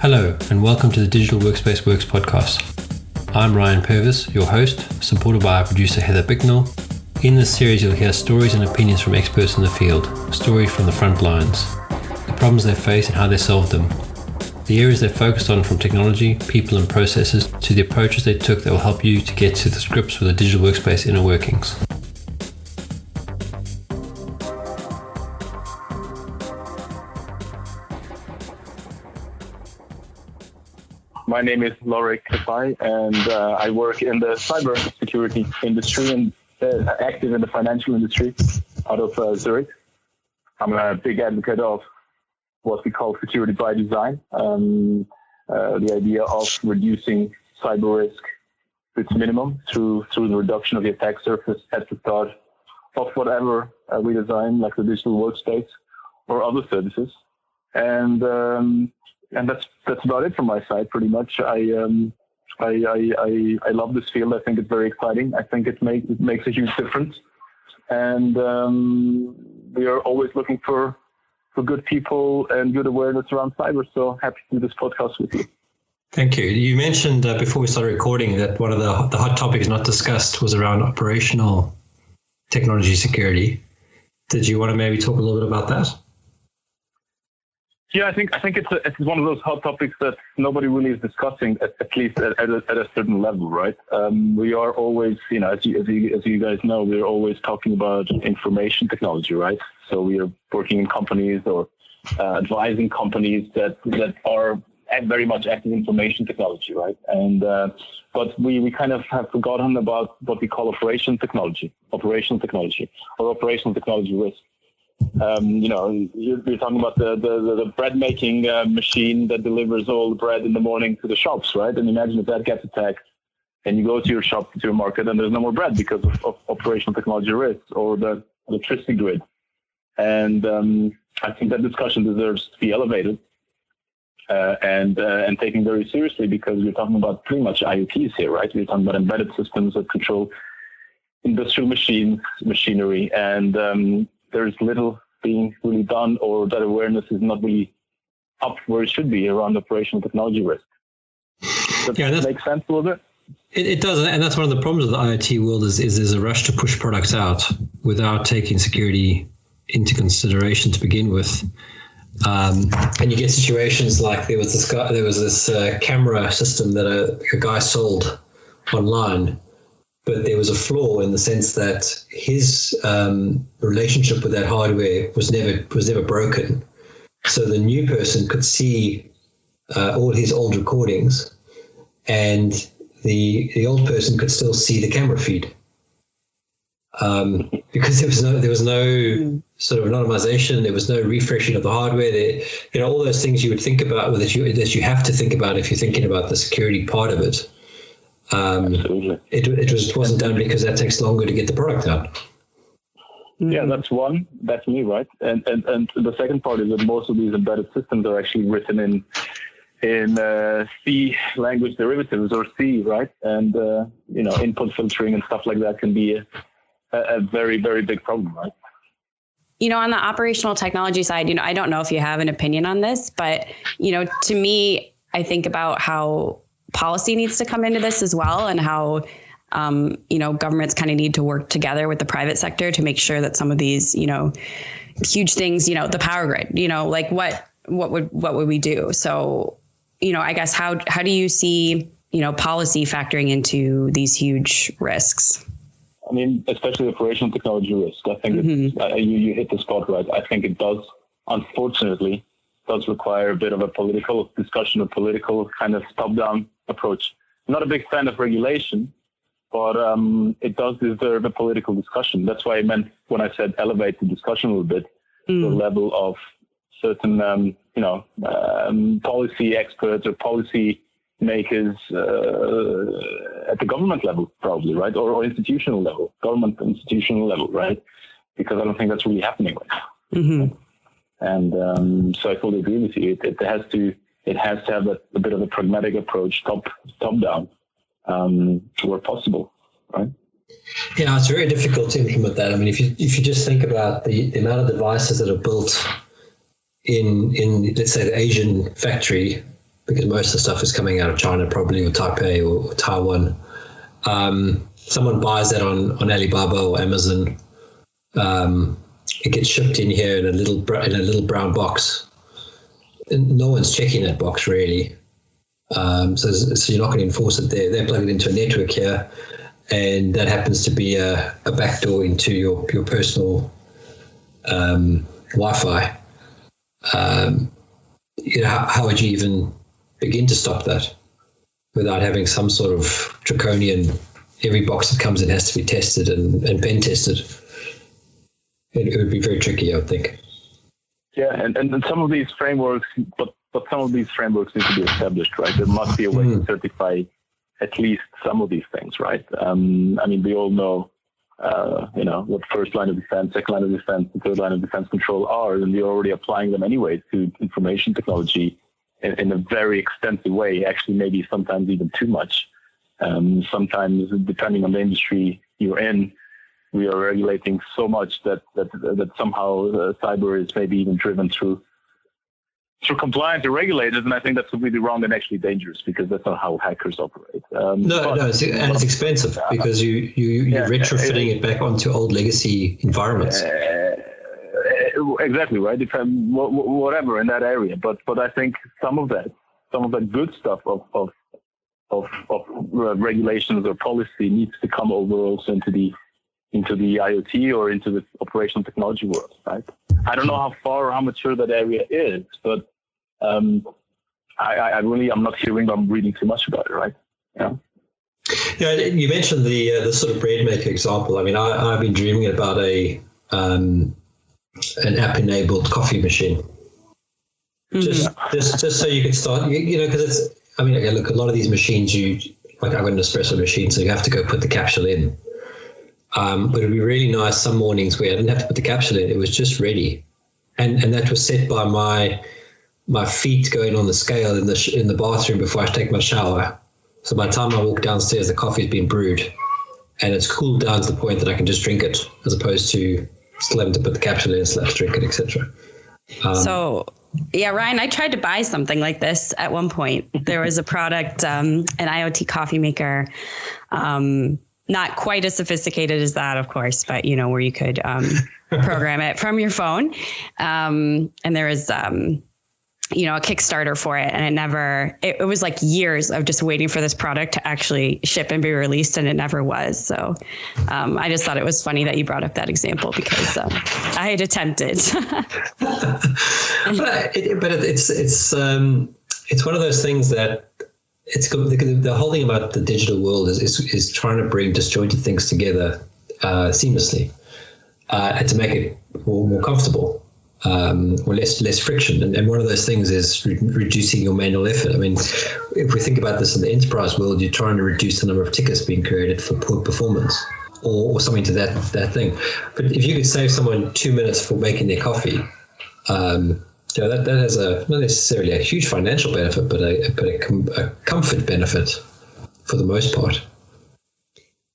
Hello, and welcome to the Digital Workspace Works podcast. I'm Ryan Purvis, your host, supported by our producer Heather Bicknell. In this series, you'll hear stories and opinions from experts in the field, stories from the front lines, the problems they face and how they solved them, the areas they focused on from technology, people and processes, to the approaches they took that will help you to get to the grips with the digital workspace inner workings. My name is Lorik Kafai, and I work in the cyber security industry and active in the financial industry out of Zurich. I'm a big advocate of what we call security by design, the idea of reducing cyber risk to its minimum through the reduction of the attack surface at the start of whatever we design, like the digital workspace or other services. And that's about it from my side, pretty much. I love this field. I think it's very exciting. I think it makes a huge difference, and we are always looking for good people and good awareness around cyber. So happy to do this podcast with you. Thank you. You mentioned before we started recording that one of the hot topics not discussed was around operational technology security. Did you want to maybe talk a little bit about that? Yeah, I think it's one of those hot topics that nobody really is discussing, at least at a certain level, right? We are always, as you guys know, we're always talking about information technology, right? So we are working in companies or advising companies that are very much active in information technology, right? And but we kind of have forgotten about what we call operational technology or operational technology risk. You're talking about the bread making machine that delivers all the bread in the morning to the shops, right? And imagine if that gets attacked and you go to your shop, to your market, and there's no more bread because of operational technology risks or the electricity grid. And I think that discussion deserves to be elevated and taken very seriously, because we're talking about pretty much IoTs here, right? We're talking about embedded systems that control industrial machinery, and there is little being really done, or that awareness is not really up where it should be around operational technology risk. Does that make sense a little bit? It does, and that's one of the problems of the IoT world is there's a rush to push products out without taking security into consideration to begin with. And you get situations like there was this camera system that a guy sold online. But there was a flaw in the sense that his relationship with that hardware was never broken. So the new person could see all his old recordings, and the old person could still see the camera feed because there was no sort of anonymization. There was no refreshing of the hardware. All those things you would think about, that you have to think about if you're thinking about the security part of it. It wasn't done because that takes longer to get the product out. Yeah, that's one. That's me, right? And the second part is that most of these embedded systems are actually written in C language derivatives, or C, right? And input filtering and stuff like that can be a very, very big problem, right? On the operational technology side, I don't know if you have an opinion on this, but to me, I think about how policy needs to come into this as well, and how, governments kind of need to work together with the private sector to make sure that some of these, huge things, the power grid, like what would we do? So, I guess how do you see, policy factoring into these huge risks? I mean, especially operational technology risk. I think you hit the spot right. I think it unfortunately does require a bit of a political discussion, a political kind of top-down approach. I'm not a big fan of regulation, but it does deserve a political discussion. That's why I meant when I said elevate the discussion a little bit to the level of certain, policy experts or policy makers at the government level, probably, right? Or institutional level, government institutional level, right? Because I don't think that's really happening right now. Mm-hmm. And so I fully agree with you. It has to have a bit of a pragmatic approach, top down, where possible, right? Yeah, it's very difficult to implement that. I mean, if you just think about the amount of devices that are built in let's say the Asian factory because most of the stuff is coming out of China, probably, or Taipei or Taiwan. Someone buys that on Alibaba or Amazon. It gets shipped in here in a little brown box. And no one's checking that box really. So you're not going to enforce it there. They plug it into a network here, and that happens to be a backdoor into your personal Wi-Fi. How would you even begin to stop that without having some sort of draconian, every box that comes in has to be tested and pen tested? It would be very tricky, I would think. Yeah, and some of these frameworks, but some of these frameworks need to be established, right? There must be a way to certify at least some of these things, right? We all know, what first line of defense, second line of defense, and third line of defense control are, and we're already applying them anyway to information technology in a very extensive way, actually maybe sometimes even too much. Sometimes, depending on the industry you're in, we are regulating so much that somehow cyber is maybe even driven through compliance or regulated, and I think that's completely wrong and actually dangerous, because that's not how hackers operate. It's expensive because you're retrofitting it back onto old legacy environments. Exactly right. Whatever in that area, but I think some of that good stuff of regulations or policy needs to come over also into the IoT or into the operational technology world, right? I don't know how far or how mature that area is, but I'm reading too much about it, right? Yeah. You mentioned the sort of bread maker example. I've been dreaming about an app-enabled coffee machine. Just so you could start, because it's. Look, a lot of these machines, I've got an espresso machine, so you have to go put the capsule in. But it'd be really nice some mornings where I didn't have to put the capsule in; it was just ready, and that was set by my feet going on the scale in the bathroom before I take my shower. So by the time I walk downstairs, the coffee's been brewed, and it's cooled down to the point that I can just drink it, as opposed to still having to put the capsule in, still have to drink it, etc. Yeah, Ryan, I tried to buy something like this at one point. There was a product, an IoT coffee maker. Not quite as sophisticated as that, of course, but where you could program it from your phone. And there was, a Kickstarter for it, and it was like years of just waiting for this product to actually ship and be released, and it never was. So I just thought it was funny that you brought up that example, because I had attempted. but it's one of those things that. The whole thing about the digital world is trying to bring disjointed things together seamlessly, and to make it more comfortable, or less friction. And one of those things is reducing your manual effort. If we think about this in the enterprise world, you're trying to reduce the number of tickets being created for poor performance, or something to that thing. But if you could save someone 2 minutes for making their coffee, that has not necessarily a huge financial benefit, but a comfort benefit for the most part.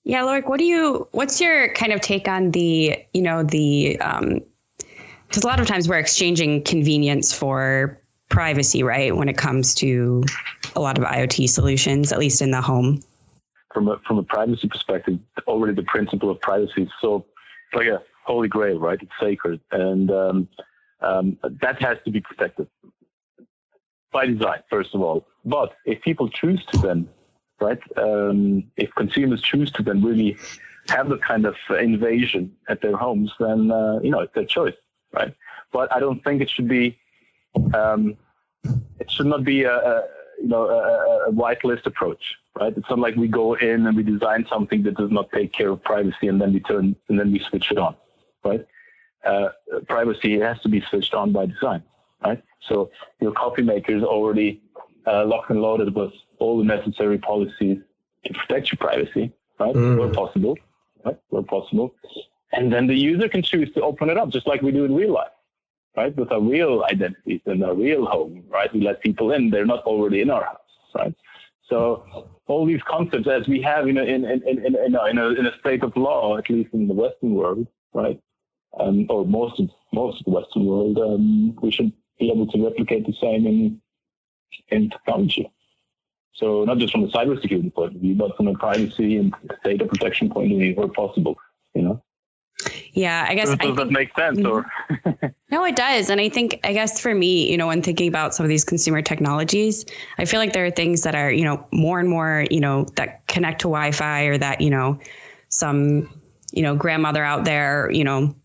Yeah, Lorik, what's your kind of take on because a lot of times we're exchanging convenience for privacy, right? When it comes to a lot of IoT solutions, at least in the home. From a privacy perspective, already the principle of privacy is so like a holy grail, right? It's sacred, and that has to be protected by design, first of all. But if people choose to then, right, if consumers choose to then really have the kind of invasion at their homes, then, it's their choice, right? But I don't think it should be, it should not be a whitelist approach, right? It's not like we go in and we design something that does not take care of privacy and then we switch it on, right? Privacy has to be switched on by design, right? So your coffee maker is already locked and loaded with all the necessary policies to protect your privacy, right? Where possible, right? Where possible. And then the user can choose to open it up, just like we do in real life, right? With our real identities and our real home, right? We let people in; they're not already in our house, right? So all these concepts, as we have in a state of law, at least in the Western world, right? Or most of the Western world, we should be able to replicate the same in technology. So not just from a cybersecurity point of view, but from a privacy and data protection point of view, where possible, you know? Yeah, I guess. Does that make sense? Or No, it does. And I guess for me, you know, when thinking about some of these consumer technologies, I feel like there are things that are, you know, more and more, you know, that connect to Wi-Fi, or that, you know, some, you know, grandmother out there, you know,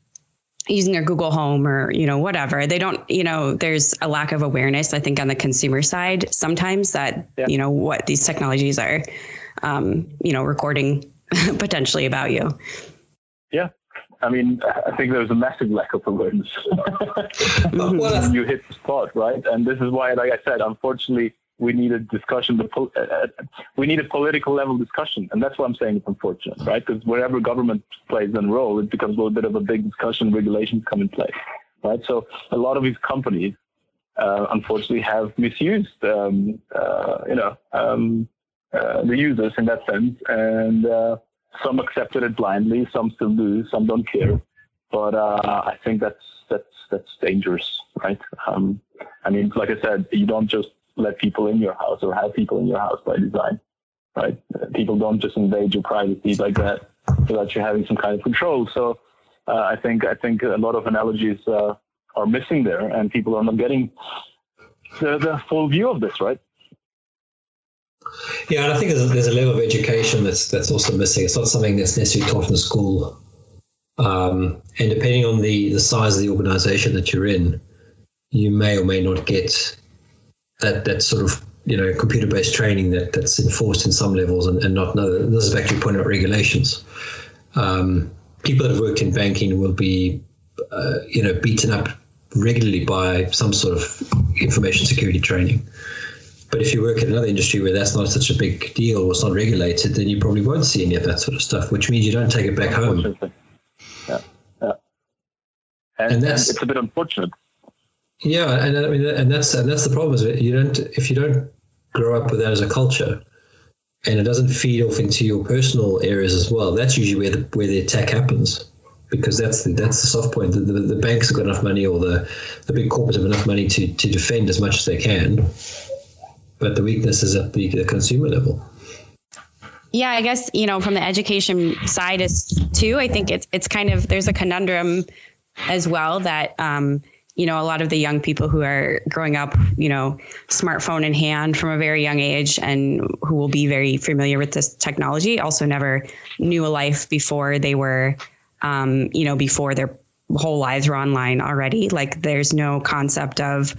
using their Google Home or, you know, whatever. They don't, you know, there's a lack of awareness, I think, on the consumer side sometimes that, you know, what these technologies are, you know, recording potentially about you. Yeah. I mean, I think there's a massive lack of awareness. Well, you hit the spot, right? And this is why, like I said, unfortunately, we need a discussion. We need a political level discussion, and that's why I'm saying it's unfortunate, right? Because wherever government plays a role, it becomes a little bit of a big discussion. Regulations come in place, right? So a lot of these companies, unfortunately, have misused, the users in that sense, and some accepted it blindly, some still do, some don't care. But I think that's dangerous, right? I mean, like I said, you don't just let people in your house or have people in your house by design, right? People don't just invade your privacy like that without you having some kind of control. So I think a lot of analogies are missing there, and people are not getting the full view of this, right? Yeah, and I think there's a level of education that's also missing. It's not something that's necessarily taught in school. And depending on the size of the organization that you're in, you may or may not get that sort of, you know, computer-based training that's enforced in some levels and not know. This is back to your point about regulations. People that have worked in banking will be, you know, beaten up regularly by some sort of information security training. But if you work in another industry where that's not such a big deal or it's not regulated, then you probably won't see any of that sort of stuff, which means you don't take it back home. Yeah. And it's a bit unfortunate. Yeah, and I mean, and that's the problem is if you don't grow up with that as a culture, and it doesn't feed off into your personal areas as well, that's usually where the attack happens, because that's the soft point. The banks have got enough money, or the big corporates have enough money to defend as much as they can. But the weakness is at the consumer level. Yeah, I guess, you know, from the education side is too, I think it's kind of, there's a conundrum as well that, you know, a lot of the young people who are growing up, you know, smartphone in hand from a very young age and who will be very familiar with this technology also never knew a life before they were, you know, before their whole lives were online already. Like there's no concept of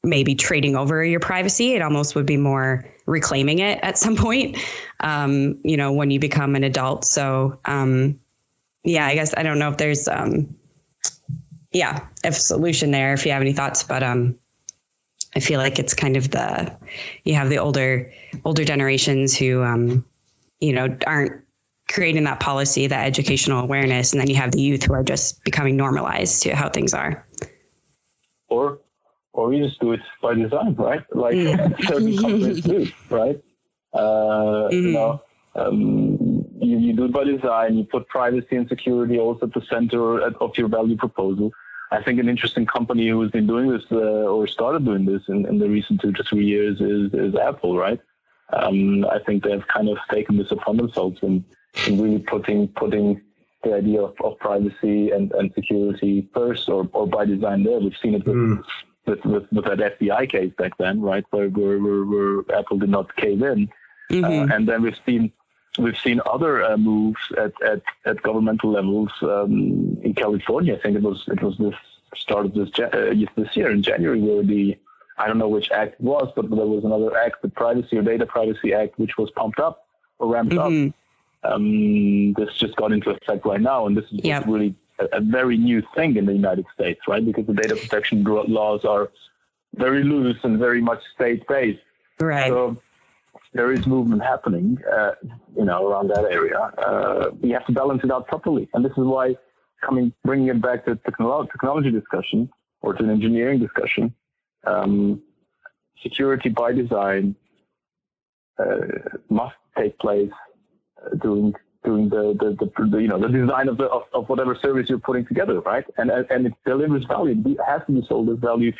maybe trading over your privacy. It almost would be more reclaiming it at some point, you know, when you become an adult. So, yeah, I guess I don't know if there's, a solution there, if you have any thoughts, but I feel like it's kind of you have the older generations who, you know, aren't creating that policy, that educational awareness. And then you have the youth who are just becoming normalized to how things are. Or you just do it by design, right? Like certain companies do, right? You know, you do it by design. You put privacy and security also at the center of your value proposal. I think an interesting company who has been doing this or started doing this in the recent 2 to 3 years is Apple, right? I think they've kind of taken this upon themselves in really putting the idea of privacy and security first or by design there. We've seen it with that FBI case back then, right, where Apple did not cave in, and then we've seen other moves at governmental levels in California. I think it was this started this year in January, where I don't know which act it was, but there was another act, the Privacy or Data Privacy Act, which was pumped up or ramped up. This just got into effect right now, and this is really a very new thing in the United States, right? Because the data protection laws are very loose and very much state-based. Right. So there is movement happening, you know, around that area. We have to balance it out properly, and this is why bringing it back to technology discussion or to an engineering discussion, security by design must take place during the design of whatever service you're putting together, right? And it delivers value. It has to be sold as value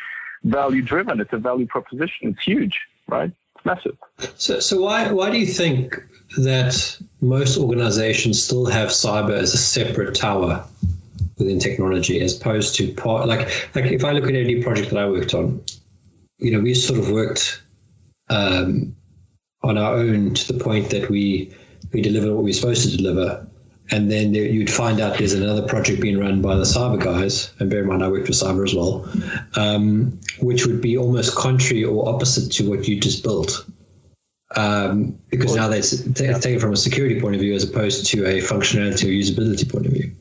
value driven. It's a value proposition. It's huge, right? It's massive. So why do you think that most organizations still have cyber as a separate tower within technology, as opposed to part, like if I look at any project that I worked on, we sort of worked on our own to the point that we deliver what we're supposed to deliver. And then you'd find out there's another project being run by the cyber guys, and bear in mind I worked with cyber as well, which would be almost contrary or opposite to what you just built. Because now they're taken from a security point of view as opposed to a functionality or usability point of view.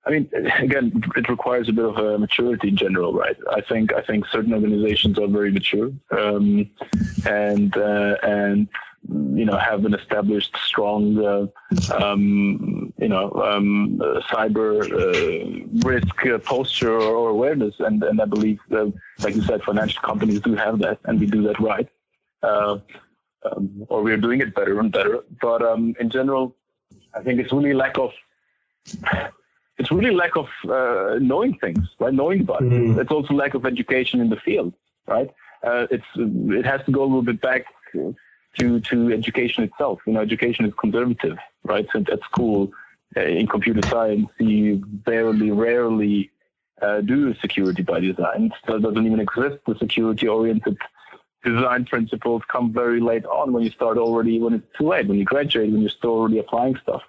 I mean, again, it requires a bit of a maturity in general, right? I think certain organizations are very mature, and have an established strong, cyber risk posture or awareness, and I believe that, like you said, financial companies do have that, and we do that right, or we're doing it better and better. But in general, I think it's really lack of knowing things, right? Knowing about it. It's also lack of education in the field, right? It has to go a little bit back to education itself. Education is conservative, right? So at school, in computer science, you rarely do security by design. So it doesn't even exist. The security-oriented design principles come very late on, when it's too late, when you graduate, when you're still already applying stuff.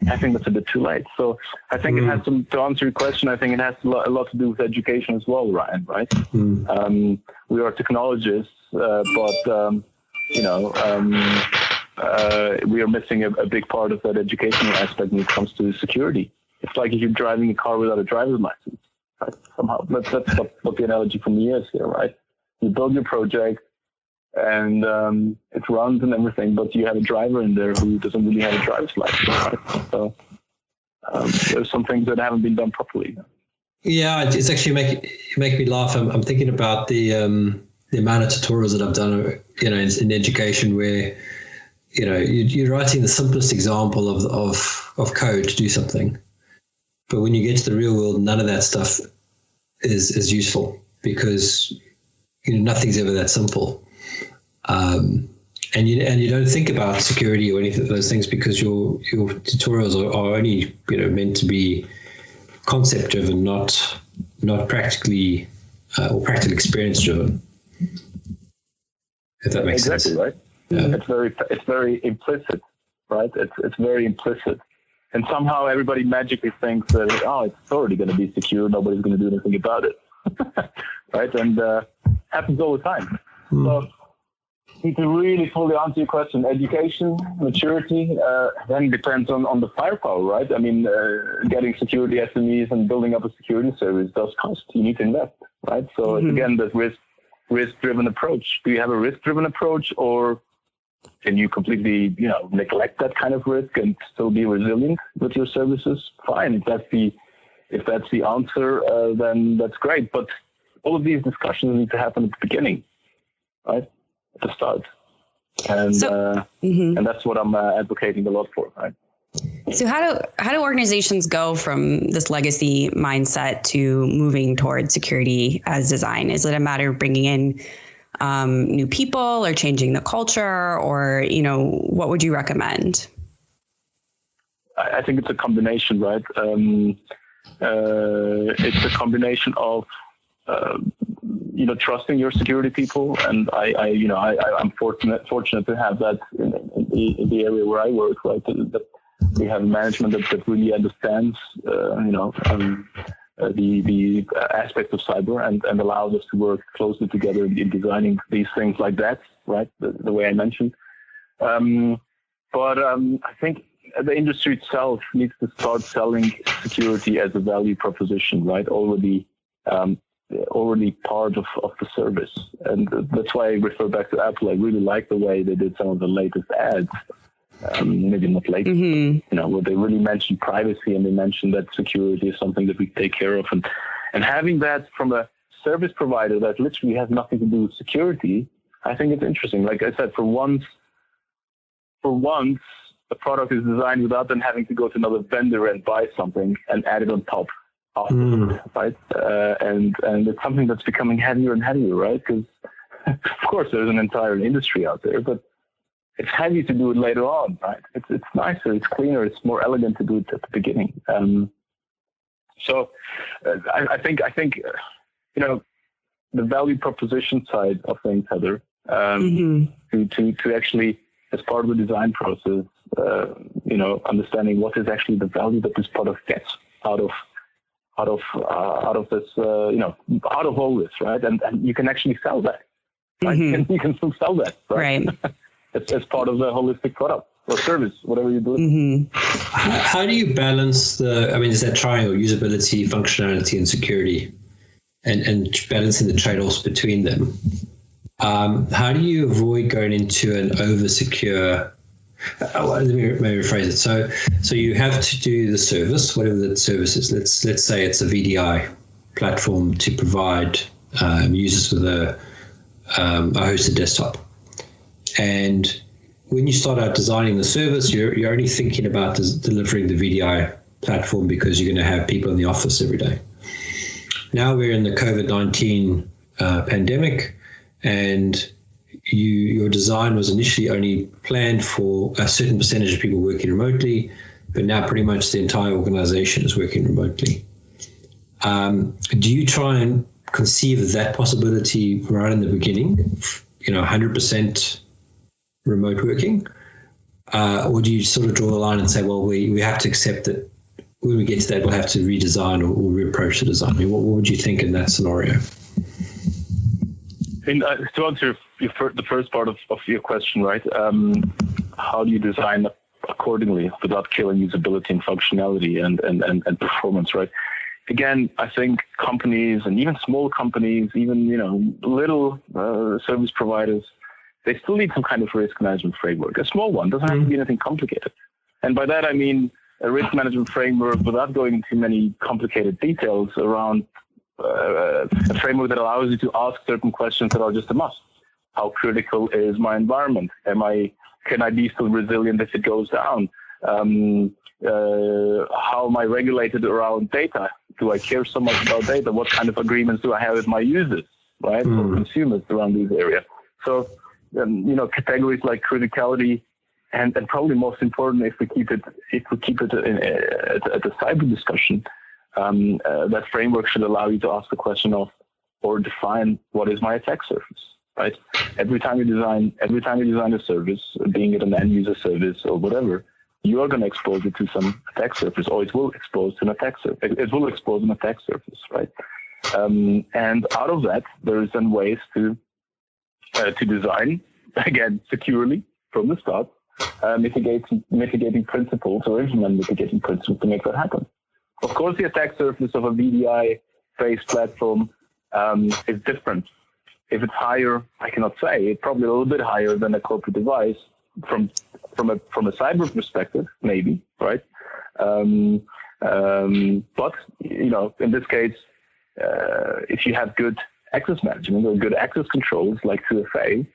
I think that's a bit too late. So I think it has to answer your question, I think it has a lot to do with education as well, Ryan, right? We are technologists, but we are missing a big part of that educational aspect when it comes to security. It's like if you're driving a car without a driver's license, right? Somehow, that's what the analogy for me is here, right? You build your project, and it runs and everything, but you have a driver in there who doesn't really have a driver's license, right? So there's some things that haven't been done properly. Yeah, it's actually make me laugh. I'm thinking about the amount of tutorials that I've done, in education, where you're writing the simplest example of code to do something, but when you get to the real world, none of that stuff is useful, because nothing's ever that simple. And you don't think about security or anything of those things, because your tutorials are only meant to be concept driven, not practically or practical experience driven. If that makes sense. Exactly right. Yeah. It's very implicit, right? It's very implicit, and somehow everybody magically thinks that it's already going to be secure. Nobody's going to do anything about it, right? And happens all the time. So, to really fully answer your question, education, maturity, then depends on the firepower, right? I mean, getting security SMEs and building up a security service does cost. You need to invest, right? So again, the risk-driven approach. Do you have a risk-driven approach, or can you completely, neglect that kind of risk and still be resilient with your services? Fine. If that's the answer, then that's great. But all of these discussions need to happen at the beginning, right? At the start. And and that's what I'm advocating a lot for, right? So how do organizations go from this legacy mindset to moving towards security as design? Is it a matter of bringing in new people, or changing the culture, or what would you recommend? I think it's a combination, right? It's a combination of trusting your security people, and I'm fortunate to have that in the area where I work, right? That we have management that really understands, the aspects of cyber and allows us to work closely together in designing these things like that, right? The way I mentioned. But I think the industry itself needs to start selling security as a value proposition, right? Already part of the service. And that's why I refer back to Apple. I really like the way they did some of the latest ads. Maybe not latest, but, where they really mentioned privacy, and they mentioned that security is something that we take care of. And having that from a service provider that literally has nothing to do with security, I think it's interesting. Like I said, for once, a product is designed without them having to go to another vendor and buy something and add it on top. right? And it's something that's becoming heavier and heavier, right? Because of course there's an entire industry out there, but it's heavy to do it later on, right? It's nicer, it's cleaner, it's more elegant to do it at the beginning. So I think the value proposition side of things, Heather, to actually, as part of the design process, understanding what is actually the value that this product gets out of this, out of all this, right? And you can actually sell that, right? You can still sell that, right? As part of the holistic product or service, whatever you do. How do you balance is that triangle, usability, functionality, and security, and balancing the trade-offs between them? How do you avoid going into an over-secure, let me rephrase it. So you have to do the service, whatever the service is. Let's say it's a VDI platform to provide users with a hosted desktop. And when you start out designing the service, you're only thinking about delivering the VDI platform because you're going to have people in the office every day. Now we're in the COVID-19 pandemic, and your design was initially only planned for a certain percentage of people working remotely, but now pretty much the entire organization is working remotely. Do you try and conceive of that possibility right in the beginning, 100% remote working? Or do you sort of draw the line and say, well, we have to accept that when we get to that, we'll have to redesign or reapproach the design? I mean, what would you think in that scenario? To answer the first part of your question, right? How do you design accordingly without killing usability and functionality and performance, right? Again, I think companies, and even small companies, even little service providers, they still need some kind of risk management framework. A small one doesn't have to be anything complicated. And by that I mean a risk management framework without going into many complicated details around a framework that allows you to ask certain questions that are just a must. How critical is my environment? Can I be still resilient if it goes down? How am I regulated around data? Do I care so much about data? What kind of agreements do I have with my users, right? Or consumers around these areas? So, categories like criticality, and probably most important, if we keep it at the cyber discussion, that framework should allow you to ask the question of, or define, what is my attack surface, right? Every time you design a service, being it an end user service or whatever, you are going to expose it to some attack surface, or it will expose an attack surface. It will expose an attack surface, right? And out of that, there is then ways to design, again, securely from the start, mitigating principles or implement mitigating principles to make that happen. Of course, the attack surface of a VDI-based platform is different. If it's higher, I cannot say. It's probably a little bit higher than a corporate device from a cyber perspective, maybe, right? But in this case, if you have good access management or good access controls like 2FA,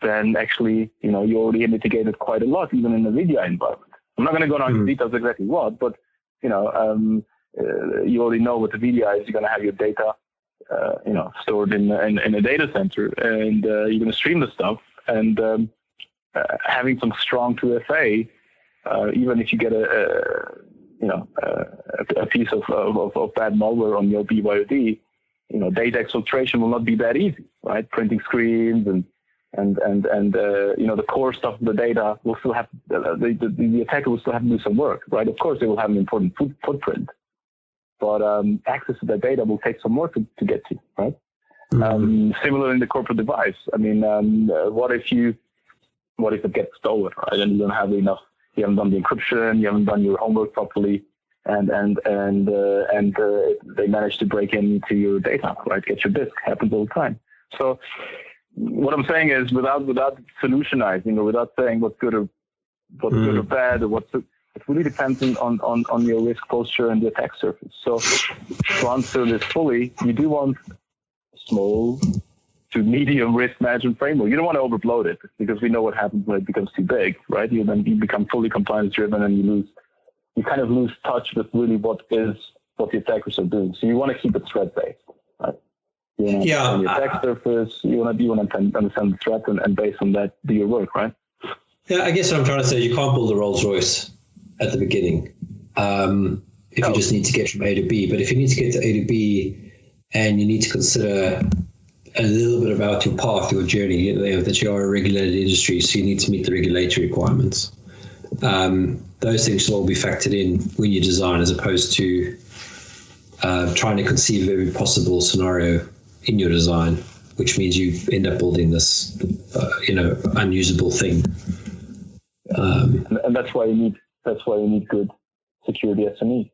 then actually, you already mitigated quite a lot, even in the VDI environment. I'm not going to go into details exactly what, but you already know what the VDI is. You're going to have your data, stored in a data center, and you're going to stream the stuff. And having some strong 2FA, even if you get a piece of bad malware on your BYOD, data exfiltration will not be that easy, right? Printing screens and the core stuff of the data will still have, the attacker will still have to do some work, right? Of course, they will have an important footprint, but access to that data will take some work to get to, right? Similar in the corporate device. I mean, what if it gets stolen, right? And you don't have enough, you haven't done the encryption, you haven't done your homework properly, and they manage to break into your data, right? Get your disk. Happens all the time. So what I'm saying is, without solutionizing or without saying what's good or bad, or it really depends on your risk posture and the attack surface. So to answer this fully, you do want small to medium risk management framework. You don't want to overbloat it, because we know what happens when it becomes too big, right? You become fully compliance driven, and you kind of lose touch with really what is what the attackers are doing. So you want to keep it threat-based, right? You want to understand the attack surface, you want to understand the threat, and based on that, do your work, right? Yeah, I guess what I'm trying to say is you can't build a rollRoyce at the beginning if you just need to get from A to B. But if you need to get to A to B and you need to consider a little bit about your path, your journey, that you are a regulated industry, so you need to meet the regulatory requirements. Those things should all be factored in when you design, as opposed to trying to conceive every possible scenario in your design, which means you end up building this, unusable thing. And that's why you need good security SME.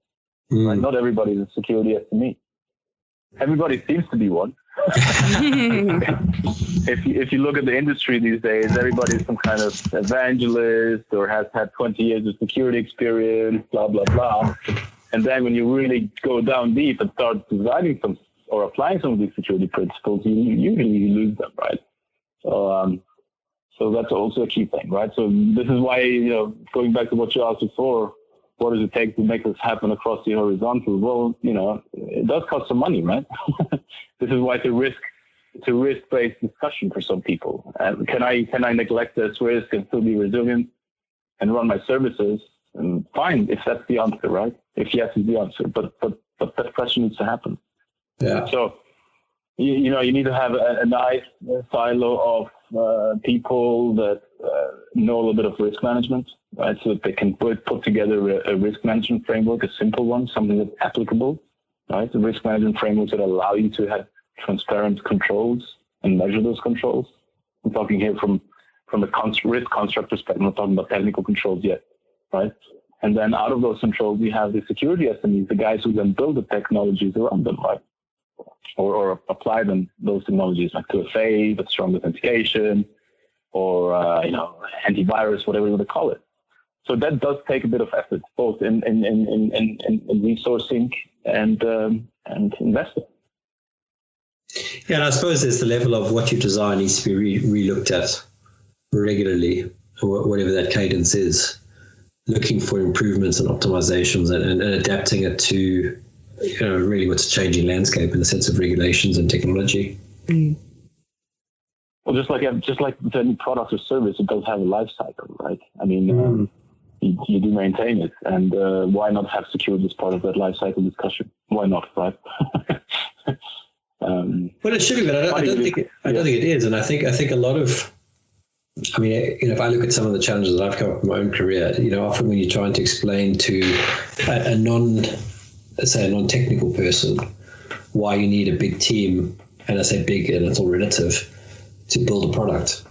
Right? Not everybody is a security SME. Everybody seems to be one. If you look at the industry these days, everybody's some kind of evangelist or has had 20 years of security experience, blah, blah, blah. And then when you really go down deep and start designing some or applying some of these security principles, you usually lose them, right? So that's also a key thing, right? So this is why, going back to what you asked before, what does it take to make this happen across the horizontal? Well, it does cost some money, right? This is why it's a risk-based discussion for some people. Can I neglect this risk and still be resilient and run my services? And fine, if that's the answer, right? If yes is the answer, but that question needs to happen. Yeah. So you need to have a nice silo of people that know a little bit of risk management, right? So that they can put together a risk management framework, a simple one, something that's applicable, right? The risk management frameworks that allow you to have transparent controls and measure those controls. I'm talking here from a risk construct perspective. I'm not talking about technical controls yet, right? And then out of those controls, we have the security SMEs, the guys who then build the technologies around them, right? Or apply those technologies like 2FA, but strong authentication, or antivirus, whatever you want to call it. So that does take a bit of effort, both in resourcing and investing. Yeah, and I suppose there's the level of what you design needs to be re-looked at regularly, or whatever that cadence is, looking for improvements and optimizations and adapting it to really what's a changing landscape in the sense of regulations and technology. Well, just like with any product or service, it does have a life cycle, right? I mean, you do maintain it, and why not have security as part of that life cycle discussion? Why not, right? Well, it should be, but I don't think it is, and I think a lot of, if I look at some of the challenges that I've come up in my own career, often when you're trying to explain to a non-technical person why you need a big team, and I say big and it's all relative, to build a product,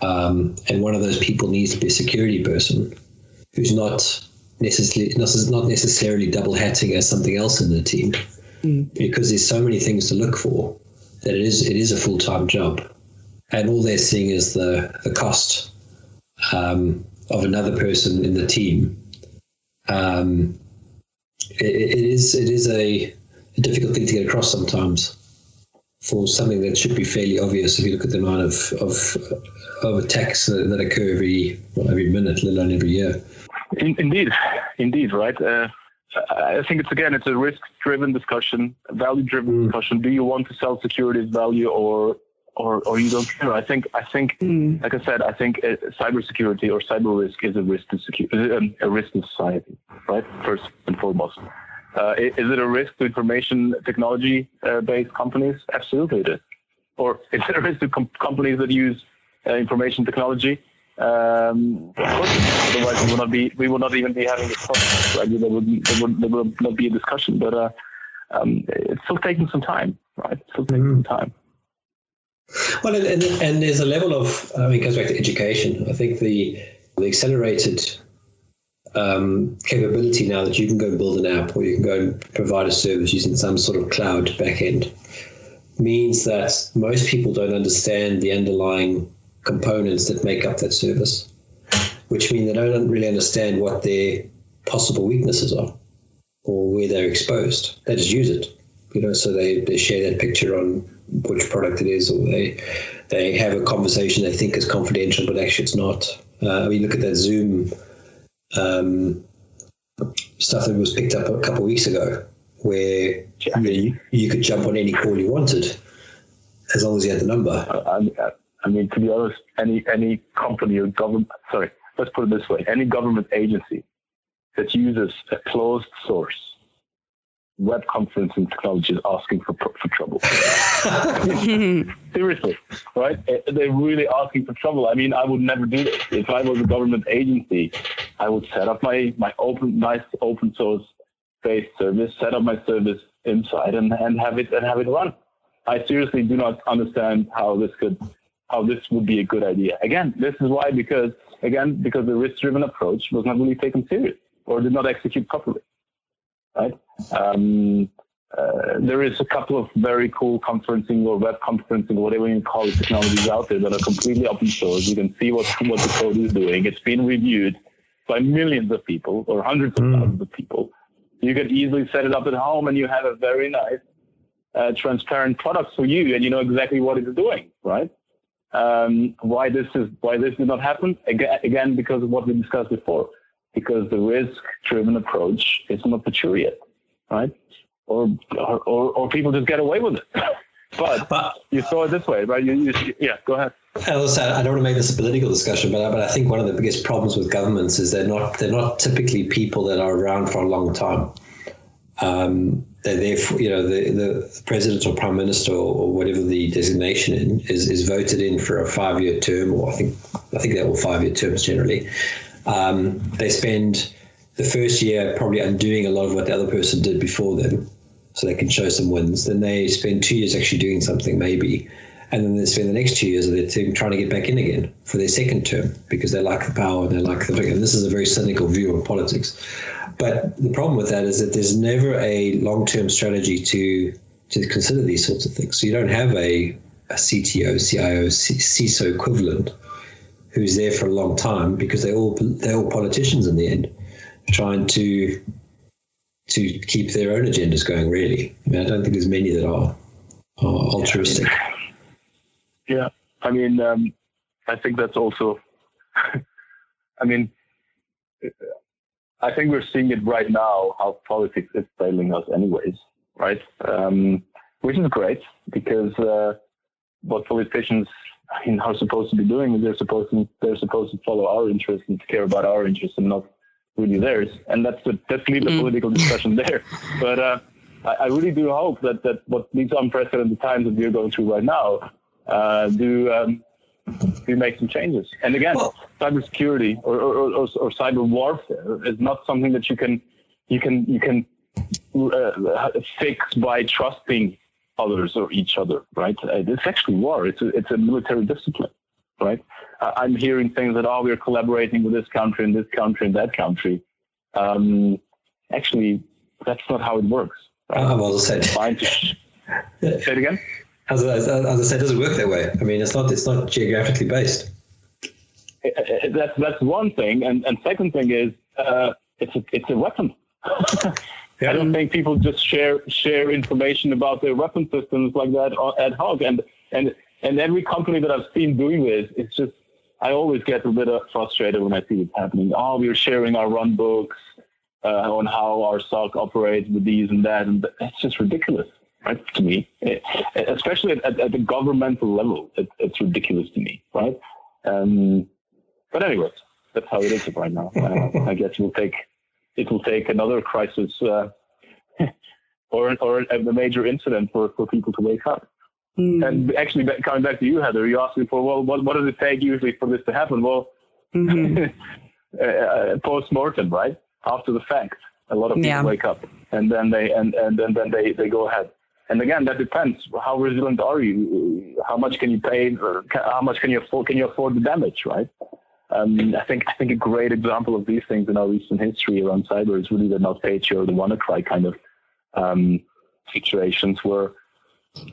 and one of those people needs to be a security person who's not necessarily double hatting as something else in the team, because there's so many things to look for that it is a full-time job, and all they're seeing is the cost of another person in the team. It is a difficult thing to get across sometimes for something that should be fairly obvious if you look at the amount of attacks that occur every minute, let alone every year. Indeed, right? I think it's a risk-driven discussion, a value-driven discussion. Do you want to sell security as value or you don't care? I think, like I said, cybersecurity or cyber risk is a risk to security, a risk to society, right? First and foremost. Is it a risk to information technology based companies? Absolutely it is. Or is it a risk to companies that use information technology? Of course, otherwise we will not even be having this podcast, right? There would not be a discussion, but it's still taking some time, right? It's still taking some time. Well, and there's a level of, it goes back to education. I think the accelerated capability now that you can go build an app or you can go and provide a service using some sort of cloud backend means that most people don't understand the underlying components that make up that service, which mean they don't really understand what their possible weaknesses are or where they're exposed. They just use it, so they share that picture on which product it is, or they have a conversation they think is confidential, but actually it's not. Look at that Zoom stuff that was picked up a couple of weeks ago. where you could jump on any call you wanted as long as you had the number. I mean, to be honest, any company or government, let's put it this way, any government agency that uses a closed source web conferencing technology is asking for trouble. Seriously, right? They're really asking for trouble. I mean, I would never do this. If I was a government agency, I would set up my nice open source based service, set up my service inside and have it run. I seriously do not understand how this would be a good idea. Again, this is why, because the risk-driven approach was not really taken serious or did not execute properly, right? There is a couple of very cool conferencing or web conferencing, whatever you call it, technologies out there that are completely open source. You can see what the code is doing. It's been reviewed by millions of people or hundreds of thousands of people. You can easily set it up at home and you have a very nice, transparent product for you, and you know exactly what it's doing, right? Why this did not happen? Again, because of what we discussed before, because the risk-driven approach is not mature yet, right? Or people just get away with it. But you saw it this way, right? Yeah, go ahead. Also, I don't want to make this a political discussion, but I think one of the biggest problems with governments is they're not typically people that are around for a long time. They're there for, the president or prime minister or whatever the designation is voted in for a 5-year term, or I think they're all 5-year terms generally. They spend the first year probably undoing a lot of what the other person did before them, so they can show some wins. Then they spend 2 years actually doing something maybe, and then they spend the next 2 years of their term trying to get back in again for their second term because they like the power and they like the thing. And this is a very cynical view of politics. But the problem with that is that there's never a long-term strategy to consider these sorts of things. So you don't have a CTO, CIO, CISO equivalent who's there for a long time because they're all politicians in the end, trying to keep their own agendas going, really. I mean, I don't think there's many that are altruistic. Yeah, I mean, I think that's also, I mean, I think we're seeing it right now, how politics is failing us anyways, right? Which is great, because what politicians are supposed to be doing is they're supposed to follow our interests and to care about our interests and not really theirs. And let's leave the political discussion there. But I really do hope that what these unprecedented times that we're going through right now do make some changes. And again, cybersecurity or cyber warfare is not something that you can fix by trusting others or each other, right? It's actually war. It's a military discipline, right? I'm hearing things that we're collaborating with this country and that country. Actually, that's not how it works. Right? Well said. Say it again. As I said, it doesn't work that way. I mean, it's not geographically based. That's one thing, and second thing is it's a weapon. Yeah. I don't think people just share information about their weapon systems like that ad hoc. And every company that I've seen doing this, it's just, I always get a bit frustrated when I see it happening. We're sharing our run books on how our SOC operates with these and that, and it's just ridiculous. Right, to me, especially at the governmental level, it's ridiculous to me, right? But anyways, that's how it is right now. I guess it will take another crisis or a major incident for people to wake up. And actually, coming back to you, Heather, you asked me for what does it take usually for this to happen? Well, post-mortem, right? After the fact, a lot of people wake up and then they go ahead. And again, that depends. How resilient are you? How much can you pay? Or how much can you afford? Can you afford the damage? Right. I think a great example of these things in our recent history around cyber is really the NotPetya or the WannaCry kind of situations where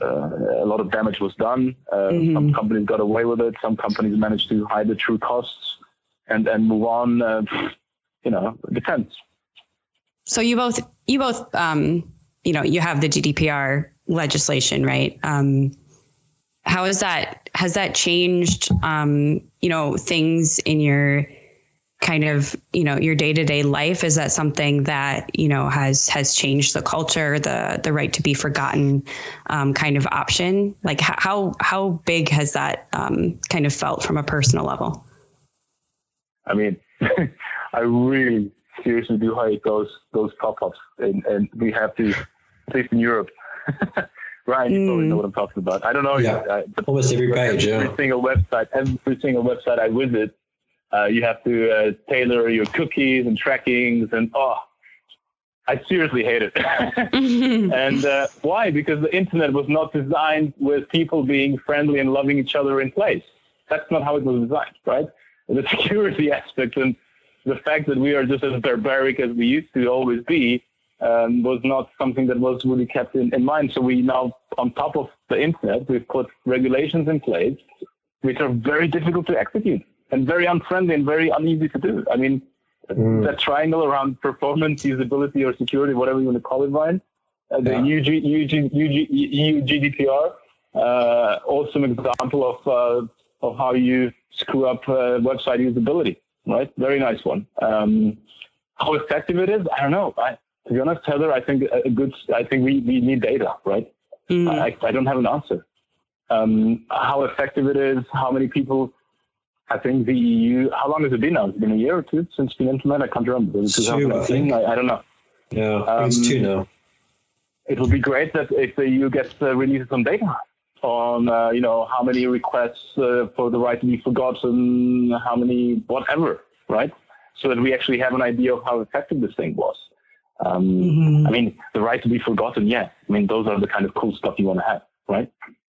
a lot of damage was done. Some companies got away with it. Some companies managed to hide the true costs and move on. It depends. So you both. You have the GDPR legislation, right? Has that changed, things in your kind of, your day-to-day life? Is that something that, has changed the culture, the right to be forgotten kind of option? Like how big has that kind of felt from a personal level? I mean, I really seriously do hate those pop-ups, and we have to, at least in Europe. Ryan, you probably know what I'm talking about. I don't know. Yeah. Almost every page. Every single website I visit, you have to tailor your cookies and trackings, and I seriously hate it. And why? Because the internet was not designed with people being friendly and loving each other in place. That's not how it was designed, right? The security aspect and the fact that we are just as barbaric as we used to always be was not something that was really kept in mind. So we now, on top of the internet, we've put regulations in place which are very difficult to execute and very unfriendly and very uneasy to do. I mean, that triangle around performance, usability, or security, whatever you want to call it, Ryan, the EU GDPR, awesome example of how you screw up website usability, right? Very nice one. How effective it is, I don't know. To be honest, Heather, I think we need data, right? I don't have an answer. How effective it is, how many people, I think the EU, how long has it been now? It's been a year or two since it's been implemented? I can't remember. It's 2, I think. I don't know. Yeah, I think it's 2 now. It would be great that if the EU gets releases some data on, how many requests for the right to be forgotten, how many, whatever, right? So that we actually have an idea of how effective this thing was. I mean, the right to be forgotten, yeah. I mean, those are the kind of cool stuff you want to have, right?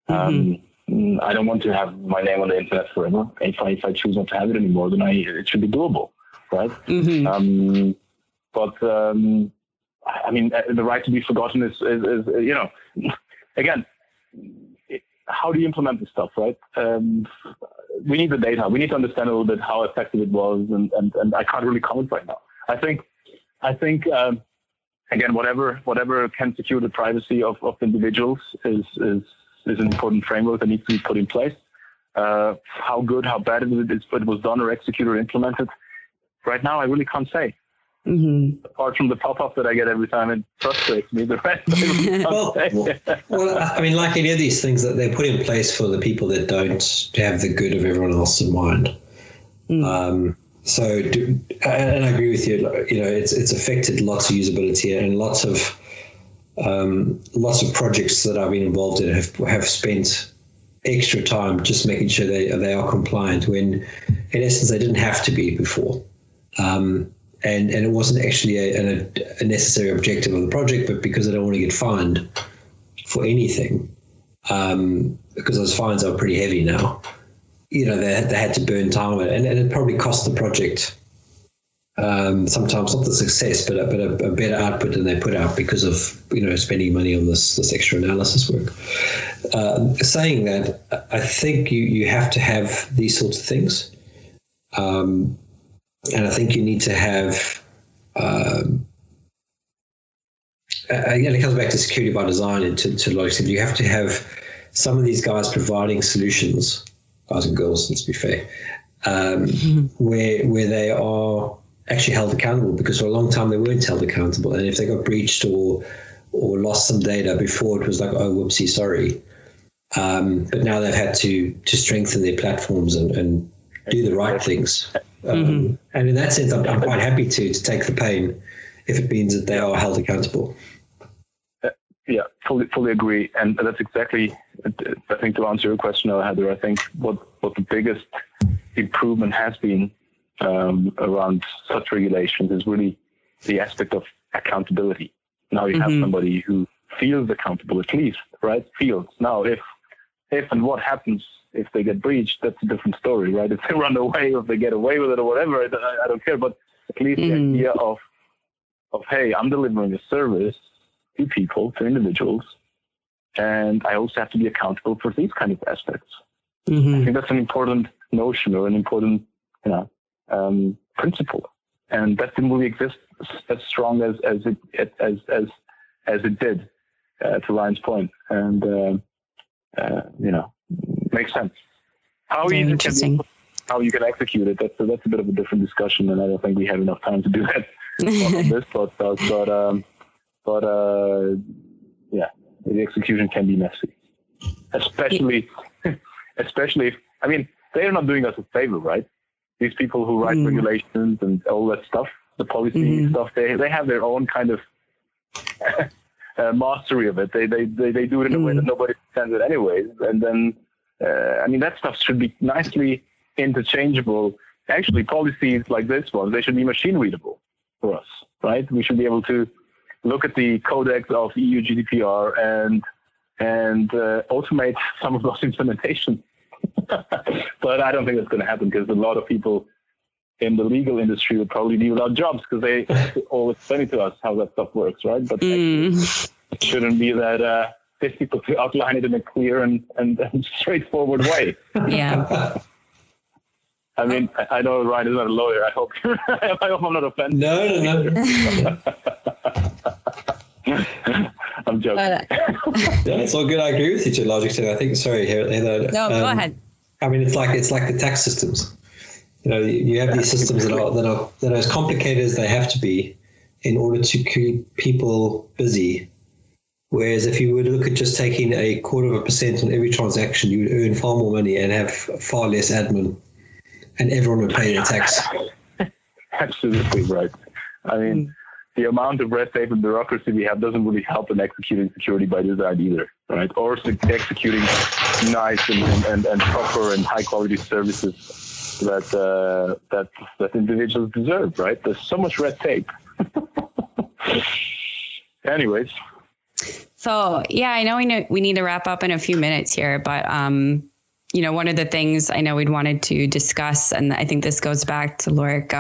I don't want to have my name on the internet forever. If I choose not to have it anymore, then it should be doable, right? But I mean, the right to be forgotten is again, how do you implement this stuff, right? We need the data. We need to understand a little bit how effective it was, and I can't really comment right now. I think again, whatever can secure the privacy of individuals is an important framework that needs to be put in place. How good, how bad it was done or executed or implemented, right now I really can't say. Apart from the pop-up that I get every time, it frustrates me. The rest I really can't say. Well, I mean, like any of these things, that they're put in place for the people that don't have the good of everyone else in mind. And I agree with you. It's affected lots of usability, and lots of projects that I've been involved in have spent extra time just making sure they are compliant, when in essence they didn't have to be before. And it wasn't actually a necessary objective of the project, but because they don't want to get fined for anything, because those fines are pretty heavy now. They had to burn time on it, and it probably cost the project sometimes not the success, but a better output than they put out because of spending money on this extra analysis work. Saying that, I think you have to have these sorts of things, and I think you need to have. Again, it comes back to security by design, and to a large extent, you have to have some of these guys providing solutions. Guys and girls, let's be fair, where they are actually held accountable, because for a long time they weren't held accountable, and if they got breached or lost some data before, it was like, oh, whoopsie, sorry. But now they've had to strengthen their platforms and do the right things. And in that sense, I'm quite happy to take the pain if it means that they are held accountable. Yeah, fully agree. And that's exactly, I think, to answer your question, Heather, I think what the biggest improvement has been around such regulations is really the aspect of accountability. Now you have somebody who feels accountable, at least, right? Feels. Now, if and what happens if they get breached, that's a different story, right? If they run away, or if they get away with it or whatever, I don't care. But at least the idea of, hey, I'm delivering a service to people, to individuals, and I also have to be accountable for these kind of aspects. I think that's an important notion, or an important, principle, and that didn't really exist as strong as it did, to Ryan's point, and makes sense. How easy can how you can execute it, that's a bit of a different discussion, and I don't think we have enough time to do that on this podcast. But yeah, the execution can be messy, especially if, I mean, they're not doing us a favor, right? These people who write regulations and all that stuff, the policy stuff, they have their own kind of mastery of it. They do it in a way that nobody understands it anyways. And then, I mean, that stuff should be nicely interchangeable. Actually, policies like this one, they should be machine readable for us, right? We should be able to look at the codex of EU GDPR and automate some of those implementations. But I don't think that's going to happen, because a lot of people in the legal industry will probably be without jobs, because they always explain to us how that stuff works, right? But it shouldn't be that difficult to outline it in a clear and straightforward way. Yeah. I mean, I know Ryan is not a lawyer. I hope I'm not offended. No. I'm joking. Yeah, it's all good. I agree with you to a large extent. I think. Sorry, Heather. No, go ahead. I mean, it's like the tax systems. You know, you have these systems that are as complicated as they have to be in order to keep people busy. Whereas if you were to look at just taking 0.25% on every transaction, you would earn far more money and have far less admin, and everyone would pay their tax. Absolutely right. I mean, the amount of red tape and bureaucracy we have doesn't really help in executing security by design either, right? Or executing nice and proper and high quality services that individuals deserve, right? There's so much red tape. Anyways. So yeah, I know we need to wrap up in a few minutes here, but you know, one of the things I know we'd wanted to discuss, and I think this goes back to Lorik,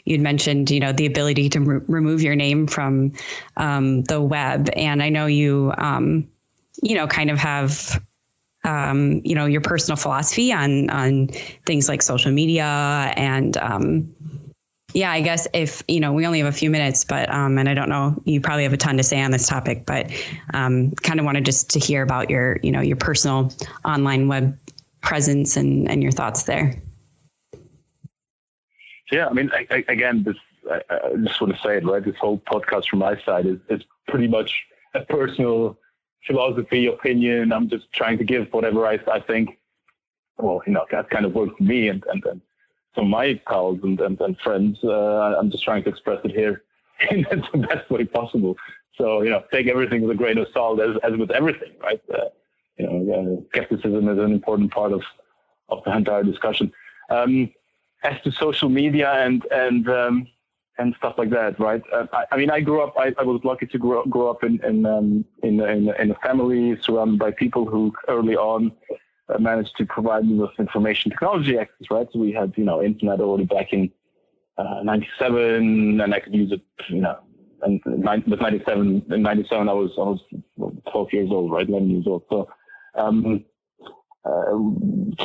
you'd mentioned, you know, the ability to remove your name from the web. And I know you, you know, kind of have, you know, your personal philosophy on things like social media. And yeah, I guess if, you know, we only have a few minutes, but, and I don't know, you probably have a ton to say on this topic, but kind of wanted just to hear about your, you know, your personal online web presence and your thoughts there. Yeah, I mean, again, I just want to say it, right? This whole podcast from my side is pretty much a personal philosophy, opinion. I'm just trying to give whatever I think, well, you know, that kind of works for me and some of my pals and friends. I'm just trying to express it here in the best way possible. So, you know, take everything with a grain of salt, as with everything, right? You know, skepticism is an important part of the entire discussion. As to social media and stuff like that, right? I mean, I grew up. I was lucky to grow up in a family surrounded by people who early on managed to provide me with information technology access, right? So we had, you know, internet already back in 97, and I could use it, you know. And in 97, I was 12 years old, right? 11 years old. So,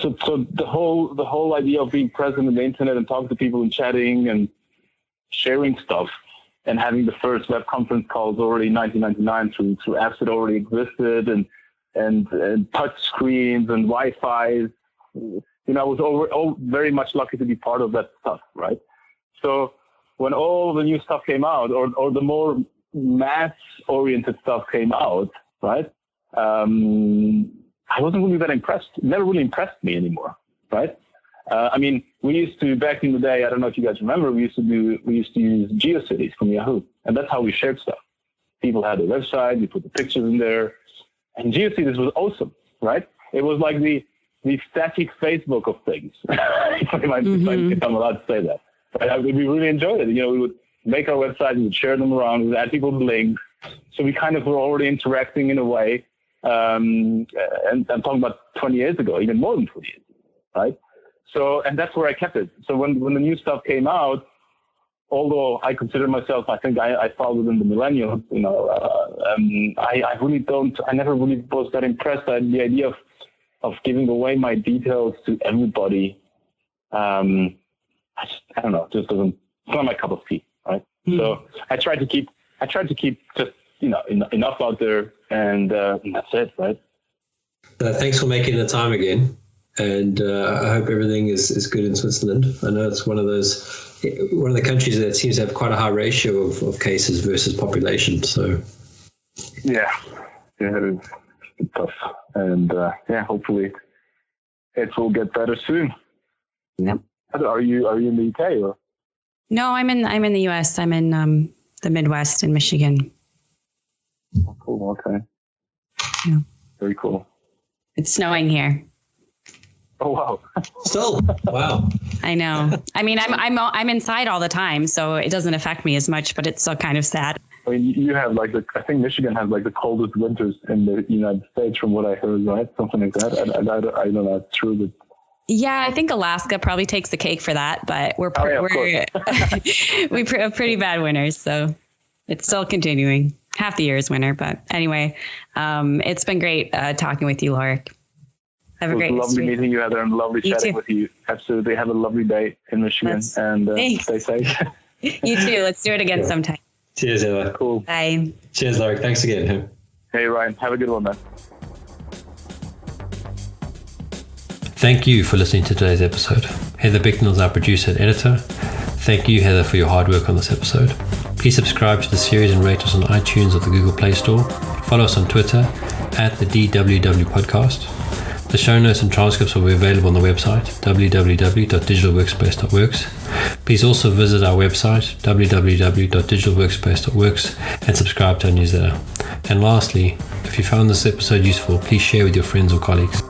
so the whole idea of being present on the internet and talking to people and chatting and sharing stuff and having the first web conference calls already in 1999 through apps that already existed and touch screens and Wi-Fi. You know, I was very much lucky to be part of that stuff, right? So when all the new stuff came out, or the more math-oriented stuff came out, right? I wasn't really that impressed. It never really impressed me anymore, right? I mean, we used to, back in the day, I don't know if you guys remember, we used to use GeoCities from Yahoo, and that's how we shared stuff. People had a website, we put the pictures in there, and GeoCities was awesome, right? It was like the static Facebook of things, if I'm allowed to say that. But we really enjoyed it. You know, we would make our website, we would share them around, we would add people to links. So we kind of were already interacting in a way. And I'm talking about 20 years ago, even more than 20 years ago, right? So, and that's where I kept it. So when the new stuff came out, although I consider myself, I think I fall within the millennials, you know, I never really was that impressed at the idea of giving away my details to everybody. I don't know, it just doesn't, it's not my cup of tea, right? So I tried to keep just, you know, enough out there, and that's it, right? Thanks for making the time again. And I hope everything is good in Switzerland. I know it's one of the countries that seems to have quite a high ratio of cases versus population. So yeah, it is tough, and hopefully it will get better soon. Yep. Are you in the UK or? No, I'm in the US. I'm in the Midwest in Michigan. Oh, cool. Okay. Yeah. Very cool. It's snowing here. Oh wow! Still, wow. I know. I mean, I'm inside all the time, so it doesn't affect me as much, but it's still kind of sad. I mean, you have I think Michigan has like the coldest winters in the United States, from what I heard, right? Something like that. I don't know if that's true, but. Yeah, I think Alaska probably takes the cake for that, but we have pretty bad winters, so it's still continuing. Half the year is winter, but anyway, it's been great talking with you, Lorik. Have a great lovely meeting you, Heather, and lovely chatting with you. Absolutely. Have a lovely day in Michigan, and stay safe. You too. Let's do it again sometime. Cheers, Heather. Cool. Bye. Cheers, Lorik. Thanks again. Hey, Ryan. Have a good one, man. Thank you for listening to today's episode. Heather Bicknell is our producer and editor. Thank you, Heather, for your hard work on this episode. Please subscribe to the series and rate us on iTunes or the Google Play Store. Follow us on Twitter @the DWW Podcast. The show notes and transcripts will be available on the website www.digitalworkspace.works. Please also visit our website www.digitalworkspace.works and subscribe to our newsletter. And lastly, if you found this episode useful, please share with your friends or colleagues.